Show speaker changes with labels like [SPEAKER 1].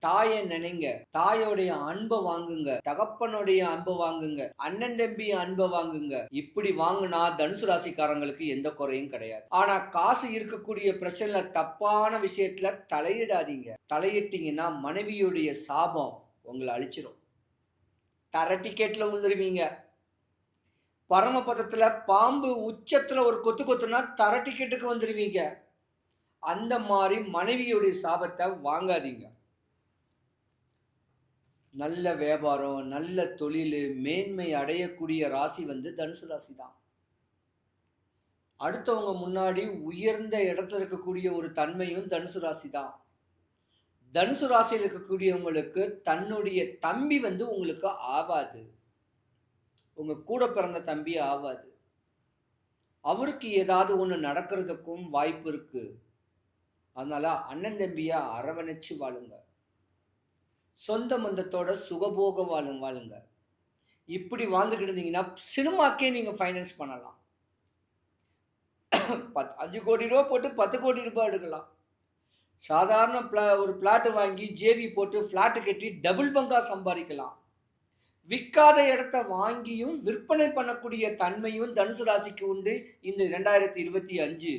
[SPEAKER 1] தாயை நினைங்க, தாயோடைய அன்பை வாங்குங்க, தகப்பனுடைய அன்பை வாங்குங்க, அண்ணன் தம்பி அன்பை வாங்குங்க. இப்படி வாங்குனா தனுசு ராசிக்காரங்களுக்கு எந்த குறையும் கிடையாது. ஆனா காசு இருக்கக்கூடிய பிரச்சனை தப்பான விஷயத்துல தலையிடாதீங்க. தலையிட்டீங்கன்னா மனைவியுடைய சாபம் உங்களை அழிச்சிடும். தர டிக்கெட்ல விழுந்துருவீங்க. பரமபதத்துல பாம்பு உச்சத்துல ஒரு கொத்து கொத்துனா தர டிக்கெட்டுக்கு வந்துருவீங்க. அந்த மாதிரி மனைவியுடைய சாபத்தை வாங்காதீங்க. நல்ல வியாபாரம், நல்ல தொழில், மேன்மை அடையக்கூடிய ராசி தனுசு ராசி தான். அடுத்தவங்க முன்னாடி உயர்ந்த இடத்துல இருக்கக்கூடிய ஒரு தன்மையும் தனுசு ராசி தான். தனுசு ராசியில் இருக்கக்கூடியவங்களுக்கு தன்னுடைய தம்பி உங்களுக்கு ஆவாது. உங்க கூட பிறந்த தம்பி ஆவாது. அவருக்கு ஏதாவது ஒன்று நடக்கிறதுக்கும் வாய்ப்பு இருக்கு. அதனால அண்ணன் தம்பியா அரவணைச்சு வாழுங்க. சொந்த பந்தத்தோட சுகபோக வாழுங்க. இப்படி வாழ்ந்துக்கிட்டு இருந்தீங்கன்னா சினிமாக்கே நீங்க ஃபைனான்ஸ் பண்ணலாம். 5 கோடி ரூபா போட்டு 10 கோடி ரூபாய் எடுக்கலாம். சாதாரண ஒரு பிளாட் வாங்கி ஜேவி போட்டு பிளாட் கட்டி டபுள் பங்கா சம்பாதிக்கலாம். விற்காத இடத்த வாங்கியும் விற்பனை பண்ணக்கூடிய தன்மையும் தனுசு ராசிக்கு உண்டு. இந்த 2025